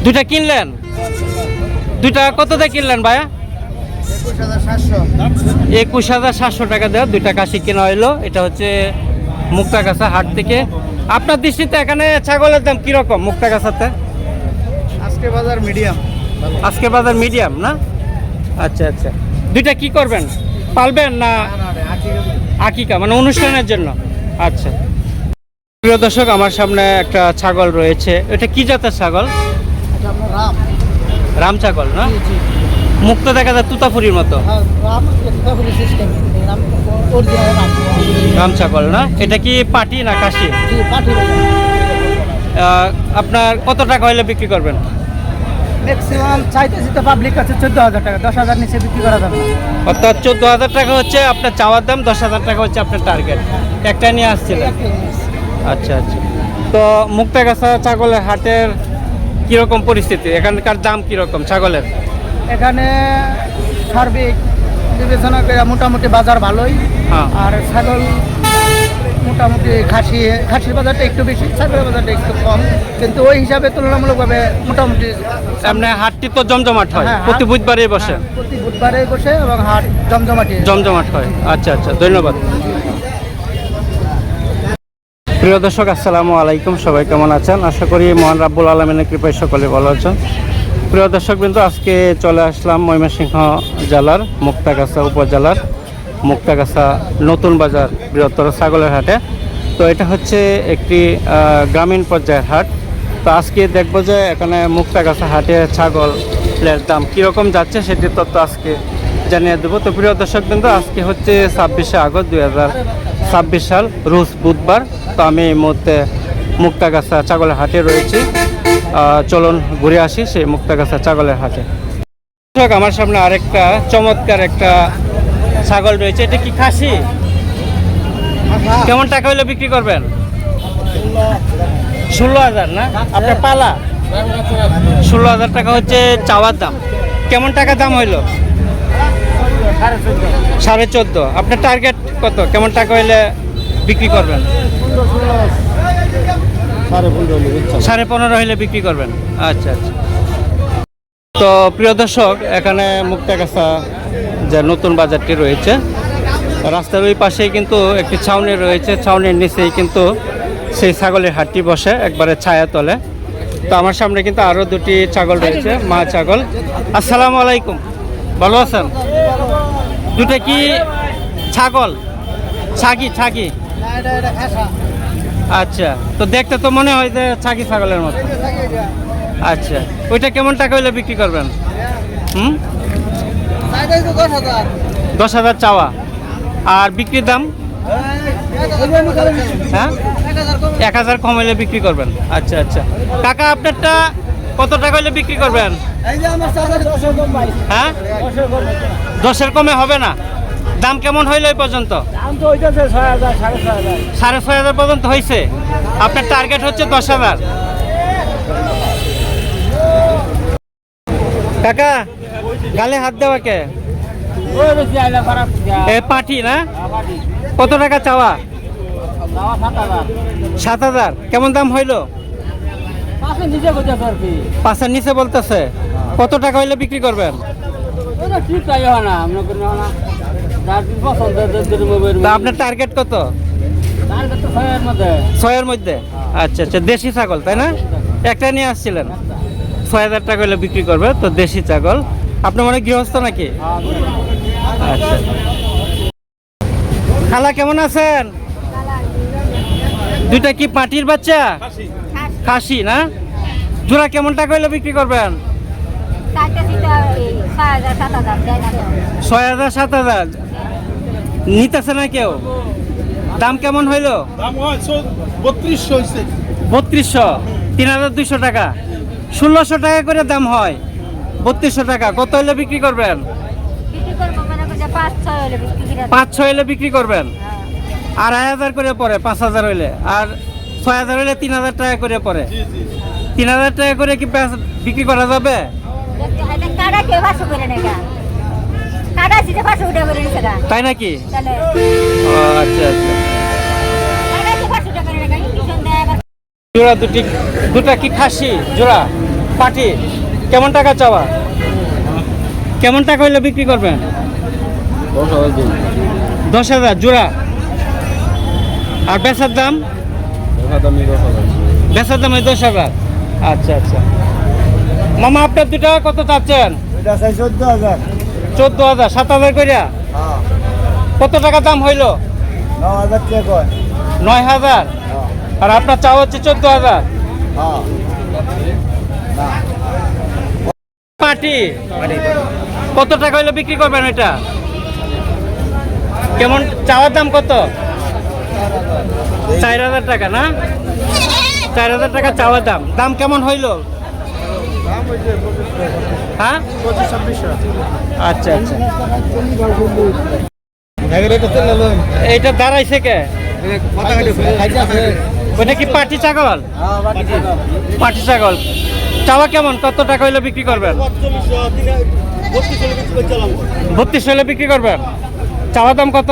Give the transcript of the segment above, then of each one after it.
দুইটা কিনলেন? দুইটা কত দিয়ে কিনলেন ভাইয়া? 21,700 টাকা দেওয়া দুইটা খাসি কেনা হইলো। এটা হচ্ছে মুক্তাগাছা হাট থেকে। আপনার দৃষ্টিতে এখানে ছাগলের দাম কিরকম মুক্তাগাছাতে? আজকে বাজার মিডিয়াম। আজকে বাজার মিডিয়াম না? আচ্ছা আচ্ছা। দুইটা কি করবেন, পালবেন না আকিকা মানে অনুষ্ঠানের জন্য? আচ্ছা প্রিয় দর্শক, আমার সামনে একটা ছাগল রয়েছে। এটা কি জাতের ছাগল? রাম ছাগল না? মুক্ত দেখা যায় তুতাপুরির মতো। রাম ছাগল না? এটা কি পাটি না কাশি? আপনার কত টাকা হলে বিক্রি করবেন? ম্যাক্সিমাম চাইতেছি তো পাবলিক আছে 14,000 টাকা, 10,000 নিচে বিক্রি করা যাবে না। অর্থাৎ 14,000 টাকা হচ্ছে আপনার চাওয়ার দাম, 10,000 টাকা হচ্ছে আপনার টার্গেট। একটা নিয়ে আসছিলেন? আচ্ছা আচ্ছা। তো মুক্তাগাছা ছাগলের হাটের কিরকম পরিস্থিতি, এখানকার দাম কিরকম ছাগলের? এখানে সার্বিক বিবেচনা করে মোটামুটি বাজার ভালোই। হ্যাঁ। আর ছাগল মোটামুটি খাসির বাজারটা একটু বেশি, ছাগলের বাজারটা একটু কম, কিন্তু ওই হিসাবে তুলনামূলকভাবে মোটামুটি সামনে হাটটি তো জমজমাট হয়, হ্যাঁ, প্রতি বুধবারে বসে। প্রতি বুধবারে বসে এবং হাট জমজমাট হয়। আচ্ছা আচ্ছা, ধন্যবাদ। প্রিয় দর্শক আসসালামু আলাইকুম, সবাই কেমন আছেন? আশা করি মহান রাব্বুল আলামিনের কৃপায় সকলে ভালো আছেন। প্রিয় দর্শক বিন্দু, আজকে চলে আসলাম ময়মনসিংহ জেলার মুক্তাগাছা উপজেলার মুক্তাগাছা নতুন বাজার বৃহত্তর ছাগলের হাটে। তো এটা হচ্ছে একটি গ্রামীণ পর্যায়ের হাট। তো আজকে দেখব যে এখানে মুক্তাগাছা হাটে ছাগলের দাম কীরকম যাচ্ছে সেটির তথ্য আজকে জানিয়ে দেবো। তো প্রিয় দর্শক বিন্দু, আজকে হচ্ছে 26শে আগস্ট 2026 সাল, রোজ বুধবার। তো আমি এই মুহূর্তে মুক্তাগাছা ছাগলের হাটে রয়েছি। চলুন ঘুরে আসি সেই মুক্তাগাছা ছাগলের হাটে। আমার সামনে আরেকটা চমৎকার একটা ছাগল রয়েছে। এটা কি খাসি? কেমন টাকা হলে বিক্রি করবেন? 16,000 না? আপনার পালা 16,000 টাকা হচ্ছে চাওয়ার দাম। কেমন টাকা দাম হইলো? 14.5। আপনার টার্গেট কত? কেমন টাকা হইলে বিক্রি করবেন? 15.5 হইলে বিক্রি করবেন। আচ্ছা আচ্ছা। তো প্রিয় দর্শক, এখানে মুক্তাগাছা যে নতুন বাজারটি রয়েছে, রাস্তার ওই পাশেই কিন্তু একটি ছাউনি রয়েছে। ছাউনির নিচেই কিন্তু সেই ছাগলের হাটটি বসে একবারে ছায়া তলে। তো আমার সামনে কিন্তু আরও দুটি ছাগল রয়েছে, মা ছাগল। আসসালামু আলাইকুম, ভালো আছেন? দুটো কি ছাগল? ছাগি? আচ্ছা, তো দেখতে তো মনে হয় যে ছাগি ছাগলের মতো। আচ্ছা, ওইটা কেমন টাকা হইলে বিক্রি করবেন? 10,000 চাওয়া, আর বিক্রির দাম? হ্যাঁ, 1,000 কম হইলে বিক্রি করবেন। আচ্ছা আচ্ছা। কাকা, আপনারটা কত টাকা হইলে বিক্রি করবেন? হ্যাঁ, 10-এর কমে হবে না? দাম কেমন হইল এই পর্যন্ত? 6,500 পর্যন্ত হয়েছে। আপনার টার্গেট হচ্ছে 10,000। কাকা, গালে হাত দেওয়া কে? পাটি না? কত টাকা চাওয়া? 7,000। কেমন দাম হইল? 5-এর নিচে বলতেছে। কত টাকা হইলে বিক্রি করবেন? আপনার টার্গেট কত? 6-এর মধ্যে। আচ্ছা আচ্ছা। দেশি ছাগল তাই না? একটা নিয়ে আসছিলেন, 6,000 টাকা হলে বিক্রি করবে। তো দেশি ছাগল। আপনি মনে গৃহস্থ নাকি? আচ্ছা। খালা কেমন আছেন? দুইটা কি পাটির বাচ্চা? খাসি না? জোড়া কেমন টাকা হলে বিক্রি করবেন? 6,000 7,000 নিতেছে না কেউ? দাম কেমন হইল? 3200। 3,200 টাকা। 1,600 টাকা করে দাম হয়। 3200 টাকা। কত হইলে বিক্রি করবেন? 5-6 হইলে বিক্রি করবেন। আর 2,500 করে পড়ে 5,000 হইলে, আর 6,000 হইলে 3,000 টাকা করে পড়ে। 3,000 টাকা করে কি বিক্রি করা যাবে? তাই নাকি? আচ্ছা আচ্ছা। জোড়া দুটা কি খাসি জোড়া? পাটি কেমন টাকা চাওয়া? কেমন টাকা হইলে বিক্রি করবেন? 10,000 জোড়া। আর বেচার দাম? বেচার দাম 10,000। আচ্ছা আচ্ছা মামা, আপনার দুটা কত চাচ্ছেন? 14,000। 7,000 কইরা কত টাকা দাম হইল? 9,000। আর আপনার চাওয়া হচ্ছে 14,000। পাটি কত টাকা হইলে বিক্রি করবেন এটা? কেমন চাওয়ার দাম কত? 4,000 টাকা না? 4,000 টাকা চাওয়ার দাম। দাম কেমন হইল? হ্যাঁ, আচ্ছা আচ্ছা। এইটা দাঁড়াইছে কে? ওইটা কি পাটি ছাগল? পাটি ছাগল। চাওয়া কেমন? কত টাকা হইলে বিক্রি করবেন? 32 হইলে বিক্রি করবেন। চাওয়া দাম কত?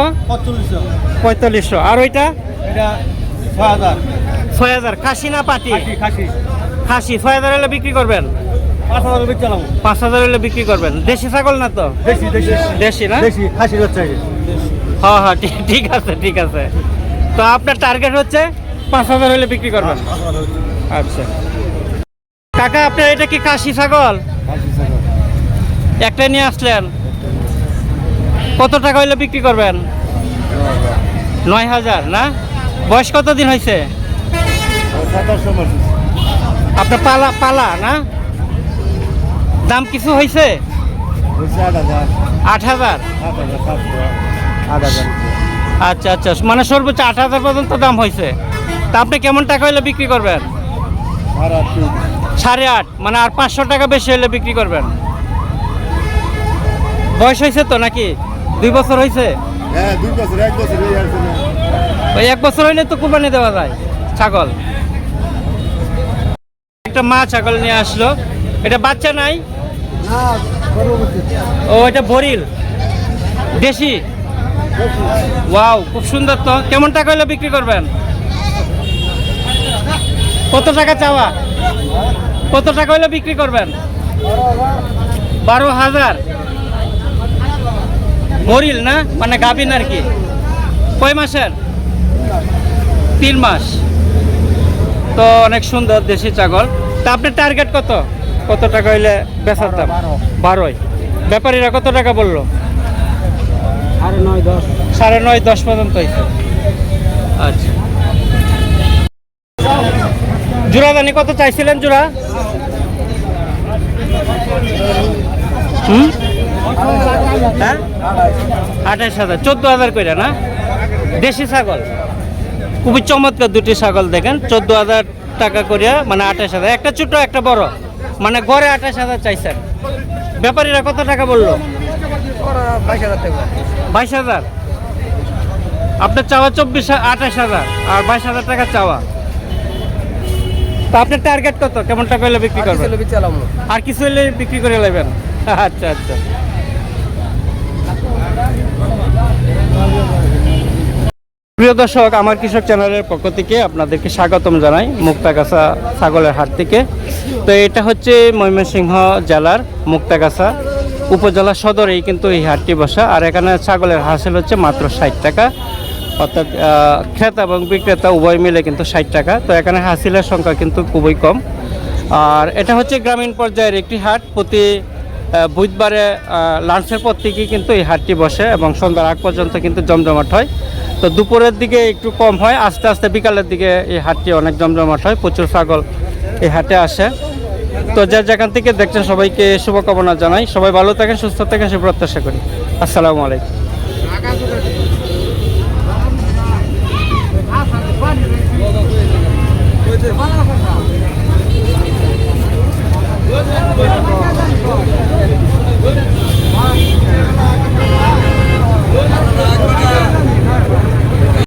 4500। আর ওইটা? 6,000। খাসি না পাটি? খাসি। 6,000 হলে বিক্রি করবেন। 5,000 হলে বিক্রি করবেন। দেশি ছাগল না তো? দেশি না? হ্যাঁ হ্যাঁ, ঠিক আছে ঠিক আছে। তো আপনার টার্গেট হচ্ছে 5,000 হলে বিক্রি করবেন। আচ্ছা কাকা, আপনার এটা কি খাসি ছাগল? একটা নিয়ে আসলেন, কত টাকা হইলে বিক্রি করবেন? 9,000 না? বয়স কত দিন হয়েছে? আপনার পালা না? দাম কিছু হয়েছে? 8,000। আচ্ছা আচ্ছা, মানে সর্বোচ্চ 8,000 পর্যন্ত দাম হয়েছে। তা আপনি কেমন টাকা হইলে বিক্রি করবেন? 8.5। মানে আর 500 টাকা বেশি হলে বিক্রি করবেন। বয়স হয়েছে তো নাকি? 2 বছর হয়েছে? ওই 1 বছর হইলে তো কুরবানি দেওয়া যায় ছাগল। একটা মা ছাগল নিয়ে আসলো, এটা বাচ্চা নাই? ও এটা বরিল দেশি। ওয়াও, খুব সুন্দর তো। কেমন টাকা হলে বিক্রি করবেন? কত টাকা চাওয়া? কত টাকা হলে বিক্রি করবেন? 12,000। বরিল না, মানে গাভিন আর কি। কয় মাসের? 3 মাস। তো অনেক সুন্দর দেশি ছাগল। তা আপনার টার্গেট কত? কত টাকা হইলে বেচার দাম? 12। ব্যাপারীরা কত টাকা বললো? 9.5 10 পর্যন্ত হয়েছে। আচ্ছা, জোড়া জানি কত চাইছিলেন জোড়া? হ্যাঁ, 28,000। 14,000 করে না? দেশি ছাগল খুবই চমৎকার দুটি ছাগল দেখেন। 14,000 টাকা করে, মানে 28,000। একটা ছোট একটা বড়, মানে গড়ে 28,000 চাইছেন। ব্যাপারীরা কত টাকা বললো? 22,000। আপনার চাওয়া 28,000 আর 22,000 টাকা চাওয়া। তো আপনার টার্গেট কত? কেমন টাকা হলে বিক্রি করবেন? আর কিছু হলে বিক্রি করে নেবেন। আচ্ছা আচ্ছা। প্রিয় দর্শক, আমার কৃষক চ্যানেলের পক্ষ থেকে আপনাদেরকে স্বাগতম জানাই মুক্তাগাছা ছাগলের হাট থেকে। তো এটা হচ্ছে ময়মনসিংহ জেলার মুক্তাগাছা উপজেলা সদরেই কিন্তু এই হাটটি বসা। আর এখানে ছাগলের হাসিল হচ্ছে মাত্র 60 টাকা, অর্থাৎ ক্রেতা এবং বিক্রেতা উভয় মিলে কিন্তু 60 টাকা। তো এখানে হাসিলের সংখ্যা কিন্তু খুবই কম। আর এটা হচ্ছে গ্রামীণ পর্যায়ের একটি হাট। প্রতি বুধবারে লাঞ্চের পর থেকেই কিন্তু এই হাটটি বসে এবং সন্ধ্যার আগ পর্যন্ত কিন্তু জমজমাট হয়। তো দুপুরের দিকে একটু কম হয়, আস্তে আস্তে বিকালের দিকে এই হাটটি অনেক জমজমাট হয়। প্রচুর ছাগল এই হাটে আসে। তো যার যেখান থেকে দেখছেন সবাইকে শুভকামনা জানাই। সবাই ভালো থাকেন, সুস্থ থাকেন, সে প্রত্যাশা করি। আসসালামু আলাইকুম।